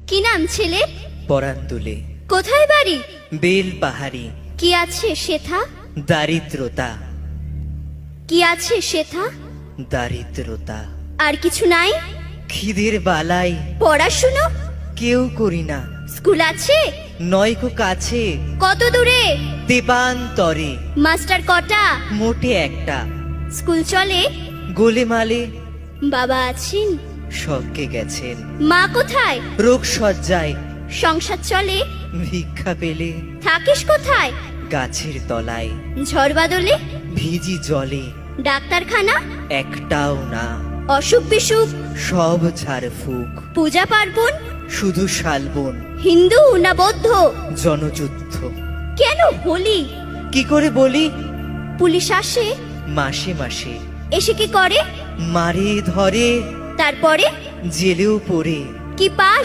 কি নাম ছেলে? পরান তুলে কোথায় বাড়ি? বেল পাহাড়ি। কি আছে সেথা? দারিদ্রতা, কি আছে সেথা? দারিদ্রতা। আর কিছু নাই? খিদের বালাই পড়াশুনো? কেউ করি না। স্কুল আছে? নয়কো কাছে কত দূরে? দেবান্তরে। মাস্টার কটা? মোটে একটা। স্কুল চলে? গোলেমালে বাবা আছেন? স্বর্গে গেছেন। মা কোথায়? রোগ সজ্জায় সংসার চলে? ভিক্ষা পেলে থাকিস কোথায়? গাছের তলায়। ঝড় বাদলে? ভিজি জলে ডাক্তারখানা? একটাও না। অসুখ বিসুখ? সব ঝাড়ফুঁক। পূজা পার্বণ? শুধু শালবন। হিন্দু না বৌদ্ধ? জনযুদ্ধ। কেন হোলি? কি করে বলি? পুলিশ আসে? মাসে মাসে এসে কি করে? মারে ধরে, তারপরে? জেলেও পড়ে। কি পাস?